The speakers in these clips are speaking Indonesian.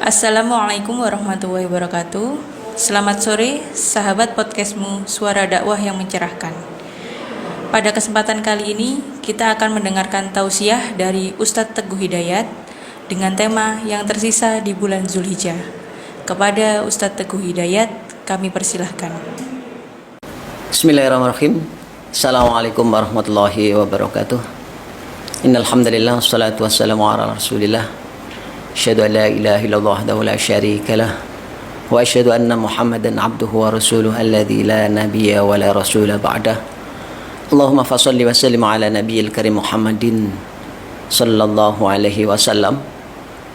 Assalamualaikum warahmatullahi wabarakatuh. Selamat sore, sahabat podcastmu Suara Dakwah yang Mencerahkan. Pada kesempatan kali ini, kita akan mendengarkan tausiah dari Ustadz Teguh Hidayat dengan tema yang tersisa di bulan Zulhijjah. Kepada Ustadz Teguh Hidayat, kami persilahkan. Bismillahirrahmanirrahim. Assalamualaikum warahmatullahi wabarakatuh. Innalhamdulillah, wassalatu wassalamu ala rasulillah. Asyhadu an la ilaha illallah wahdahu la syarika lah wa asyhadu anna Muhammadan abduhu wa rasuluhu alladzi la nabiyya wa la rasula ba'dah. Allahumma fashalli wa sallim ala nabiyil karim Muhammadin sallallahu alaihi wasallam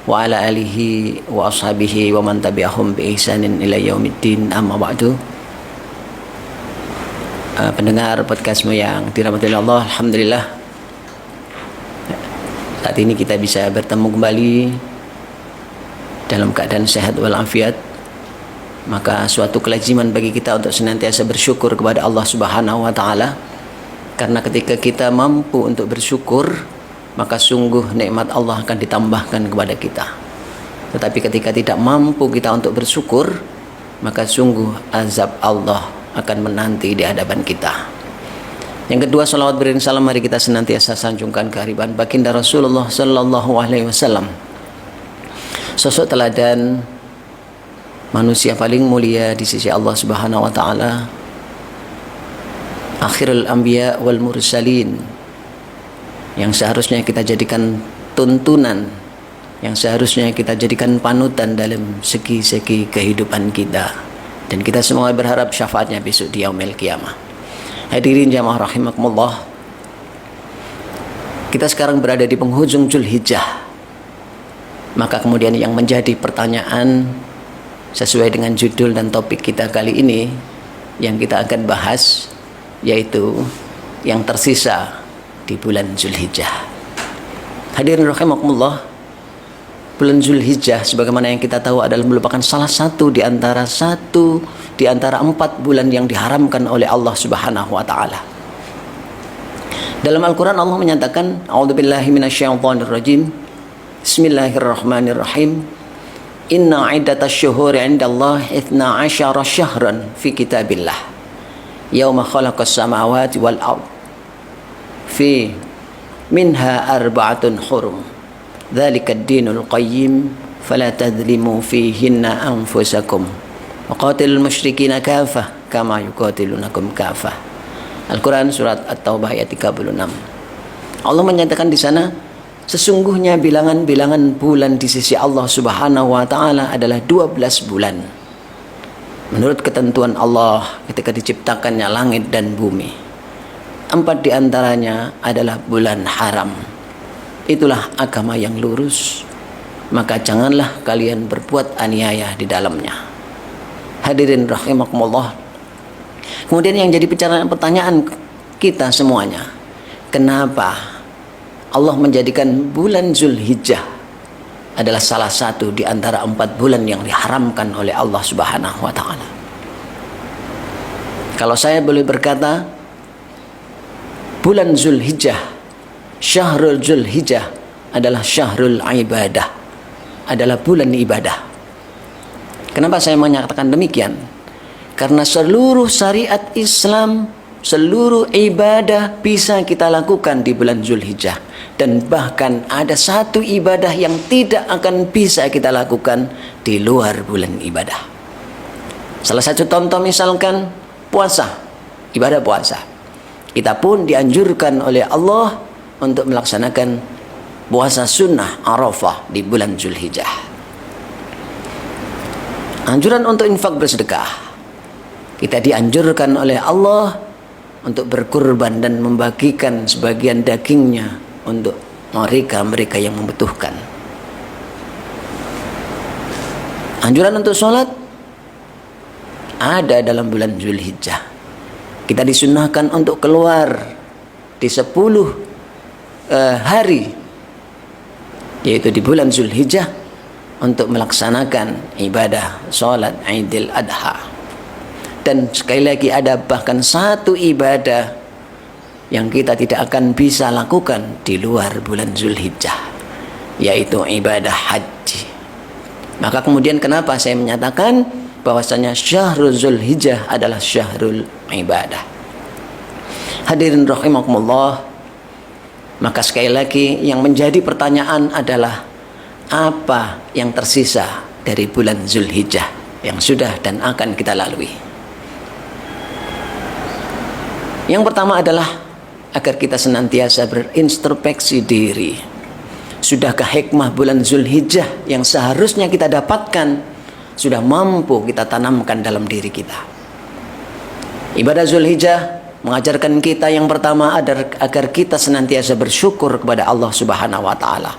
wa ala alihi wa ashabihi wa man tabi'ahum bi ihsanin ila yaumiddin, amma ba'du. Pendengar podcastmu yang dirahmati Allah, alhamdulillah saat ini kita bisa bertemu kembali dalam keadaan sehat walafiat. Maka suatu kelaziman bagi kita untuk senantiasa bersyukur kepada Allah Subhanahu wa taala, karena ketika kita mampu untuk bersyukur, maka sungguh nikmat Allah akan ditambahkan kepada kita. Tetapi ketika tidak mampu kita untuk bersyukur, maka sungguh azab Allah akan menanti di hadapan kita. Yang kedua, salawat beriring salam mari kita senantiasa sanjungkan kehadiran baginda Rasulullah sallallahu alaihi wasallam, sosok teladan manusia paling mulia di sisi Allah Subhanahu wa taala, akhirul anbiya wal mursalin, yang seharusnya kita jadikan tuntunan, yang seharusnya kita jadikan panutan dalam segi-segi kehidupan kita, dan kita semua berharap syafaatnya besok di yaumil qiyamah. Hadirin jamaah rahimakumullah, kita sekarang berada di penghujung Zulhijjah. Maka kemudian yang menjadi pertanyaan sesuai dengan judul dan topik kita kali ini yang kita akan bahas, yaitu yang tersisa di bulan Zulhijjah. Hadirin rahimakumullah, bulan Zulhijjah sebagaimana yang kita tahu adalah merupakan salah satu di antara 4 bulan yang diharamkan oleh Allah Subhanahu wa taala. Dalam Al-Qur'an Allah menyatakan, a'udzubillahi minasyaitonirrajim. Bismillahirrahmanirrahim. Inna iddatasy syuhuri 'indallahi 12 syahran fi kitabillah yauma khalaqas samawati wal ard fi minha arba'atun hurum dzalikad dinul qayyim fala tadhlimu fihinna anfusakum wa qatilul musyrikina kafah kama yuqatilunakum kafah. Al-Quran surat At-Taubah ayat 36. Allah menyatakan di sana, sesungguhnya bilangan-bilangan bulan di sisi Allah Subhanahu wa taala adalah 12 bulan. Menurut ketentuan Allah ketika diciptakannya langit dan bumi, 4 di antaranya adalah bulan haram. Itulah agama yang lurus, maka janganlah kalian berbuat aniaya di dalamnya. Hadirin rahimakumullah. Kemudian yang jadi pertanyaan kita semuanya, kenapa Allah menjadikan bulan Zulhijjah adalah salah satu di antara 4 bulan yang diharamkan oleh Allah Subhanahu wa taala? Kalau saya boleh berkata, bulan Zulhijjah, Syahrul Zulhijjah adalah syahrul ibadah, adalah bulan ibadah. Kenapa saya menyatakan demikian? Karena seluruh syariat Islam, seluruh ibadah bisa kita lakukan di bulan Zulhijjah. Dan bahkan ada satu ibadah yang tidak akan bisa kita lakukan di luar bulan ibadah. Salah satu contoh misalkan puasa, ibadah puasa. Kita pun dianjurkan oleh Allah untuk melaksanakan puasa sunnah Arafah di bulan Zulhijjah. Anjuran untuk infak bersedekah. Kita dianjurkan oleh Allah untuk berkurban dan membagikan sebagian dagingnya untuk mereka yang membutuhkan. Anjuran untuk sholat ada dalam bulan Zulhijjah. Kita disunnahkan untuk keluar di 10 hari, yaitu di bulan Zulhijjah, untuk melaksanakan ibadah sholat Idul Adha. Dan sekali lagi ada bahkan satu ibadah yang kita tidak akan bisa lakukan di luar bulan Zulhijjah, yaitu ibadah haji. Maka kemudian kenapa saya menyatakan bahwasanya syahrul Zulhijjah adalah syahrul ibadah. Hadirin rahimakumullah, maka sekali lagi yang menjadi pertanyaan adalah apa yang tersisa dari bulan Zulhijjah yang sudah dan akan kita lalui. Yang pertama adalah agar kita senantiasa berintrospeksi diri. Sudahkah hikmah bulan Zulhijjah yang seharusnya kita dapatkan sudah mampu kita tanamkan dalam diri kita? Ibadah Zulhijjah mengajarkan kita yang pertama agar kita senantiasa bersyukur kepada Allah Subhanahu wa taala.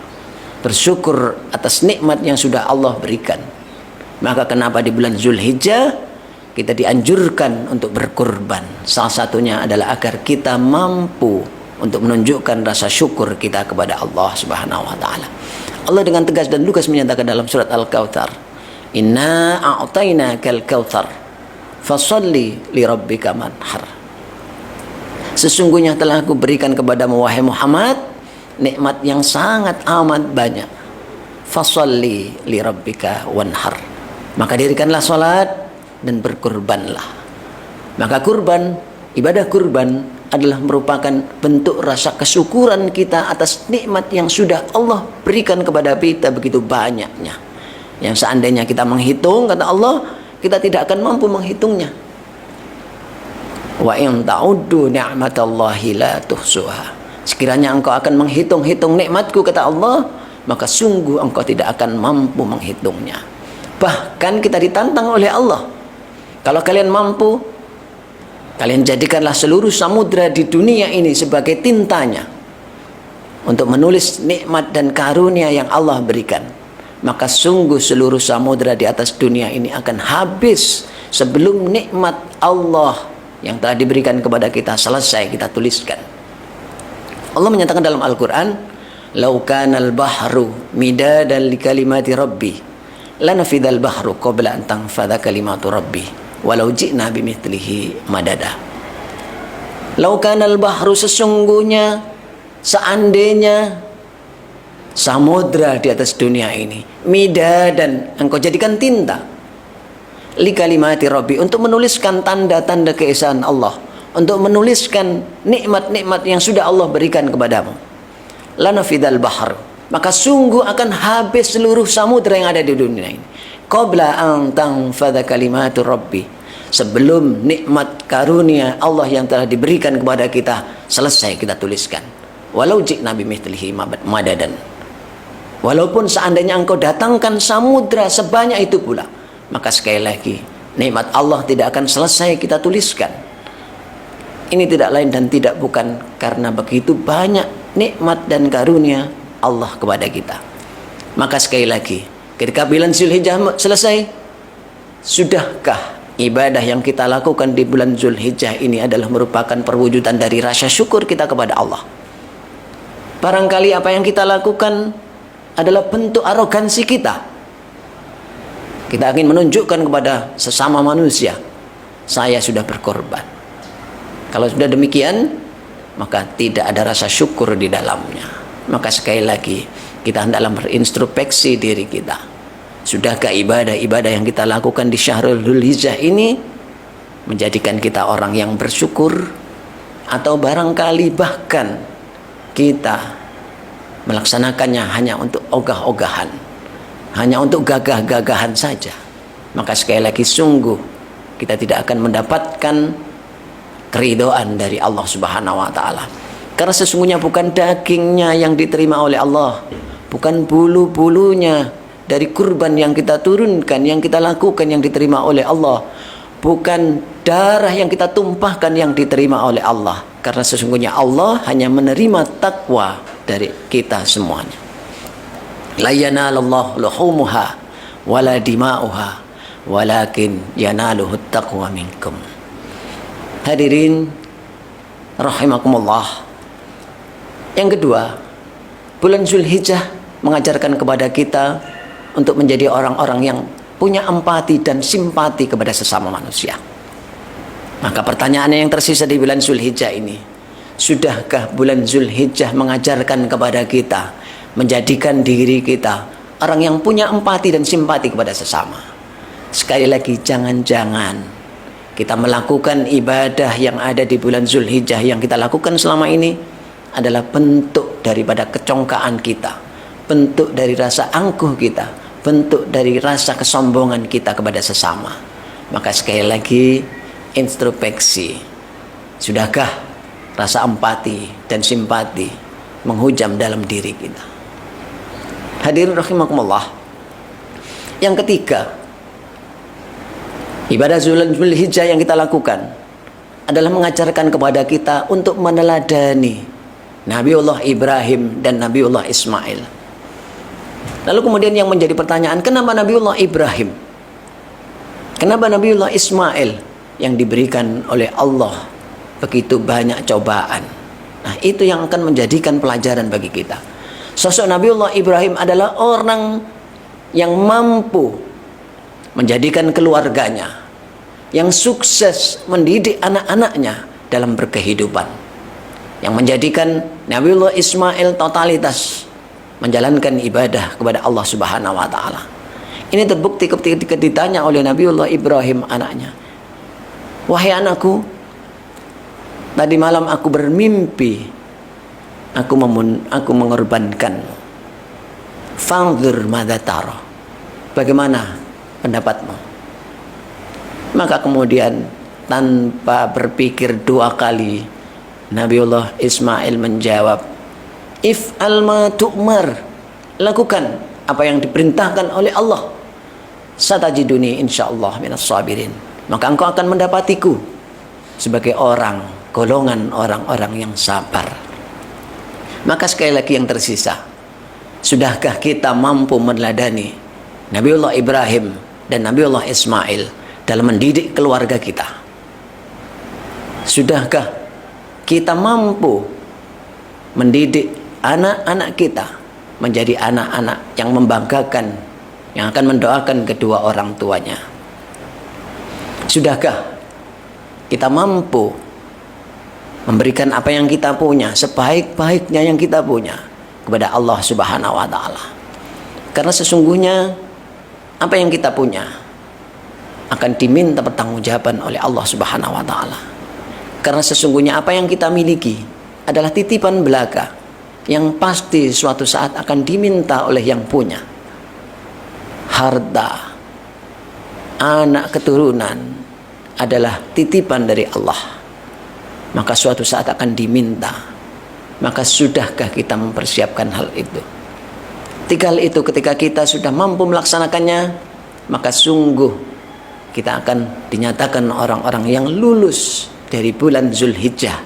Bersyukur atas nikmat yang sudah Allah berikan. Maka kenapa di bulan Zulhijjah kita dianjurkan untuk berkurban? Salah satunya adalah agar kita mampu untuk menunjukkan rasa syukur kita kepada Allah Subhanahu wa taala. Allah dengan tegas dan lugas menyatakan dalam surat Al-Kautsar, "Inna a'tainakal kautsar, fasholli li rabbika manhar." Sesungguhnya telah aku berikan kepadamu wahai Muhammad nikmat yang sangat amat banyak. Fasholli li rabbika wanhar. Maka dirikanlah salat dan berkurbanlah. Maka kurban, ibadah kurban adalah merupakan bentuk rasa kesyukuran kita atas nikmat yang sudah Allah berikan kepada kita begitu banyaknya. Yang seandainya kita menghitung, kata Allah, kita tidak akan mampu menghitungnya. Wa in ta'uddu ni'matallahi la tuhsuha. Sekiranya engkau akan menghitung-hitung nikmatku, kata Allah, maka sungguh engkau tidak akan mampu menghitungnya. Bahkan kita ditantang oleh Allah. Kalau kalian mampu, kalian jadikanlah seluruh samudra di dunia ini sebagai tintanya untuk menulis nikmat dan karunia yang Allah berikan. Maka sungguh seluruh samudra di atas dunia ini akan habis sebelum nikmat Allah yang telah diberikan kepada kita selesai kita tuliskan. Allah menyatakan dalam Al-Quran, "Lau kanal bahru midadan li kalimati rabbi, lanafidal bahru qabla an tanfadha kalimatu rabbi, walau ji'na bimithlihi madada." Lau kanal bahru, sesungguhnya seandainya samudra di atas dunia ini midadan, engkau jadikan tinta, li kalimati rabbi, untuk menuliskan tanda-tanda keesaan Allah, untuk menuliskan nikmat-nikmat yang sudah Allah berikan kepadamu, lanafidal bahr, maka sungguh akan habis seluruh samudra yang ada di dunia ini. Qabla an tanfadha kalimatu rabbi, sebelum nikmat karunia Allah yang telah diberikan kepada kita selesai kita tuliskan. Walau ji'na bimithlihi madadan, walaupun seandainya engkau datangkan samudra sebanyak itu pula, maka sekali lagi nikmat Allah tidak akan selesai kita tuliskan. Ini tidak lain dan tidak bukan karena begitu banyak nikmat dan karunia Allah kepada kita. Maka sekali lagi, ketika bulan Zulhijjah selesai, sudahkah ibadah yang kita lakukan di bulan Zulhijjah ini adalah merupakan perwujudan dari rasa syukur kita kepada Allah? Barangkali apa yang kita lakukan adalah bentuk arogansi kita. Kita ingin menunjukkan kepada sesama manusia, saya sudah berkorban. Kalau sudah demikian, maka tidak ada rasa syukur di dalamnya. Maka sekali lagi, kita hendaklah berintrospeksi diri kita. Sudahkah ibadah-ibadah yang kita lakukan di syahrul Zulhijjah ini menjadikan kita orang yang bersyukur? Atau barangkali bahkan kita melaksanakannya hanya untuk ogah-ogahan, hanya untuk gagah-gagahan saja? Maka sekali lagi sungguh kita tidak akan mendapatkan keridhaan dari Allah Subhanahu wa taala. Karena sesungguhnya bukan dagingnya yang diterima oleh Allah, bukan bulu-bulunya dari kurban yang kita turunkan, yang kita lakukan yang diterima oleh Allah, bukan darah yang kita tumpahkan yang diterima oleh Allah. Karena sesungguhnya Allah hanya menerima takwa dari kita semuanya. La yanalallahu luhumuha wala dima'uha walakin yanaluhu taqwa minkum. Hadirin rahimakumullah. Yang kedua, bulan Zulhijjah mengajarkan kepada kita untuk menjadi orang-orang yang punya empati dan simpati kepada sesama manusia. Maka pertanyaannya yang tersisa di bulan Zulhijjah ini, sudahkah bulan Zulhijjah mengajarkan kepada kita, menjadikan diri kita orang yang punya empati dan simpati kepada sesama. Sekali lagi, jangan-jangan kita melakukan ibadah yang ada di bulan Zulhijjah yang kita lakukan selama ini adalah bentuk daripada kecongkaan kita, bentuk dari rasa angkuh kita, bentuk dari rasa kesombongan kita kepada sesama. Maka sekali lagi, introspeksi. Sudahkah rasa empati dan simpati menghujam dalam diri kita? Hadirin rahimakumullah. Yang ketiga, ibadah Zulhijjah yang kita lakukan adalah mengajarkan kepada kita untuk meneladani Nabiullah Ibrahim dan Nabiullah Ismail. Lalu kemudian yang menjadi pertanyaan, kenapa Nabiullah Ibrahim? Kenapa Nabiullah Ismail yang diberikan oleh Allah begitu banyak cobaan? Nah, itu yang akan menjadikan pelajaran bagi kita. Sosok Nabiullah Ibrahim adalah orang yang mampu menjadikan keluarganya, yang sukses mendidik anak-anaknya dalam berkehidupan, yang menjadikan Nabiullah Ismail totalitas menjalankan ibadah kepada Allah Subhanahu wa taala. Ini terbukti ketika ditanya oleh Nabiullah Ibrahim anaknya, "Wahai anakku, tadi malam aku bermimpi aku mengorbankanmu. Fanzur madza tara. Bagaimana pendapatmu?" Maka kemudian tanpa berpikir dua kali, Nabiullah Ismail menjawab, "If'al ma tu'mar." Lakukan apa yang diperintahkan oleh Allah. Satajiduni insyaallah minas sabirin. Maka engkau akan mendapatiku sebagai golongan orang-orang yang sabar. Maka sekali lagi yang tersisa, sudahkah kita mampu meneladani Nabiullah Ibrahim dan Nabiullah Ismail dalam mendidik keluarga kita? Sudahkah kita mampu mendidik anak-anak kita menjadi anak-anak yang membanggakan, yang akan mendoakan kedua orang tuanya? Sudahkah kita mampu memberikan apa yang kita punya, sebaik-baiknya yang kita punya, kepada Allah Subhanahu wa taala? Karena sesungguhnya apa yang kita punya akan diminta pertanggungjawaban oleh Allah Subhanahu wa taala. Karena sesungguhnya apa yang kita miliki adalah titipan belaka yang pasti suatu saat akan diminta oleh yang punya. Harta, anak keturunan adalah titipan dari Allah. Maka suatu saat akan diminta. Maka sudahkah kita mempersiapkan hal itu? Tiga hal itu ketika kita sudah mampu melaksanakannya, maka sungguh kita akan dinyatakan orang-orang yang lulus dari bulan Zulhijjah,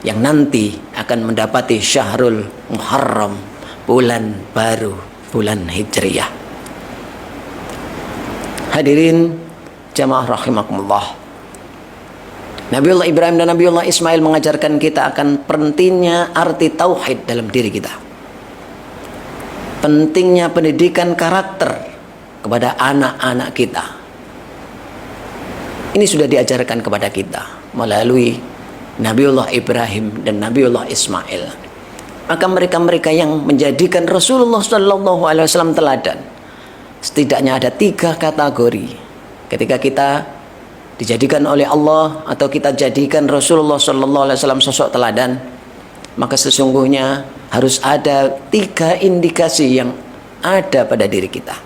yang nanti akan mendapati Syahrul Muharram, bulan baru, bulan Hijriyah. Hadirin jamaah rahimakumullah, Nabiullah Ibrahim dan Nabiullah Ismail mengajarkan kita akan pentingnya arti tauhid dalam diri kita, pentingnya pendidikan karakter kepada anak-anak kita. Ini sudah diajarkan kepada kita melalui Nabiullah Ibrahim dan Nabiullah Ismail. Maka mereka-mereka yang menjadikan Rasulullah SAW teladan, setidaknya ada 3 kategori. Ketika kita dijadikan oleh Allah atau kita jadikan Rasulullah SAW sosok teladan, maka sesungguhnya harus ada 3 indikasi yang ada pada diri kita.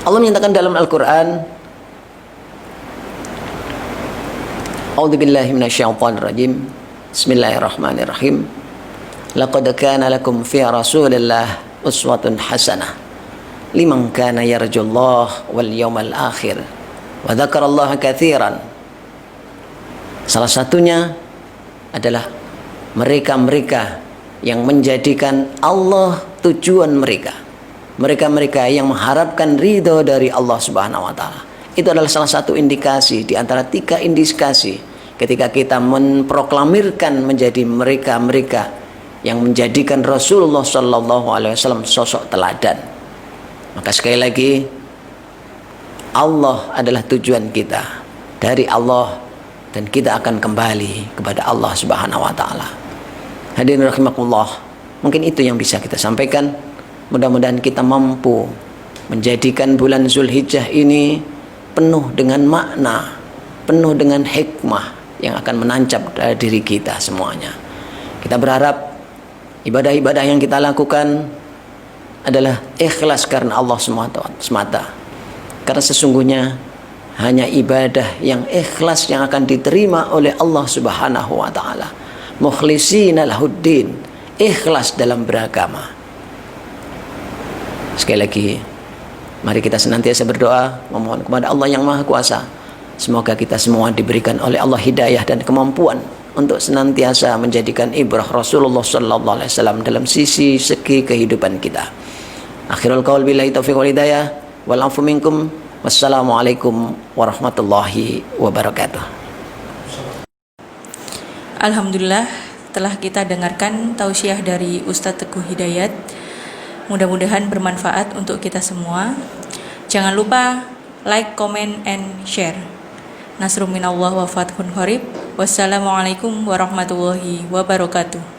Allah menyatakan dalam Al-Quran, A'udzubillahi minasyaitonirrajim. Bismillahirrahmanirrahim. Laqad kana lakum fi Rasulillah uswatun hasanah liman kana yarjullah wal yawmal akhir wa dzakarallaha katsiran. Salah satunya adalah mereka-mereka yang menjadikan Allah tujuan mereka. Mereka-mereka yang mengharapkan ridho dari Allah Subhanahu wa taala. Itu adalah salah satu indikasi di antara 3 indikasi ketika kita memproklamirkan menjadi mereka-mereka yang menjadikan Rasulullah SAW sosok teladan. Maka sekali lagi, Allah adalah tujuan kita, dari Allah, dan kita akan kembali kepada Allah Subhanahu wa taala. Hadirin rahimakumullah, mungkin itu yang bisa kita sampaikan. Mudah-mudahan kita mampu menjadikan bulan Zulhijjah ini penuh dengan makna, penuh dengan hikmah yang akan menancap dari diri kita semuanya. Kita berharap ibadah-ibadah yang kita lakukan adalah ikhlas karena Allah semata. Karena sesungguhnya hanya ibadah yang ikhlas yang akan diterima oleh Allah Subhanahu wa taala. Mukhlishina lahuddin, ikhlas dalam beragama. Sekali lagi, mari kita senantiasa berdoa memohon kepada Allah yang Maha Kuasa. Semoga kita semua diberikan oleh Allah hidayah dan kemampuan untuk senantiasa menjadikan ibrah Rasulullah sallallahu alaihi wasallam dalam segi kehidupan kita. Akhirul qaul billahi taufiq wal hidayah wal afu minkum. Wassalamualaikum warahmatullahi wabarakatuh. Alhamdulillah, telah kita dengarkan tausiah dari Ustadz Teguh Hidayat. Mudah-mudahan bermanfaat untuk kita semua. Jangan lupa like, comment, and share. Nasrun minallah wa fathun qarib. Wassalamualaikum warahmatullahi wabarakatuh.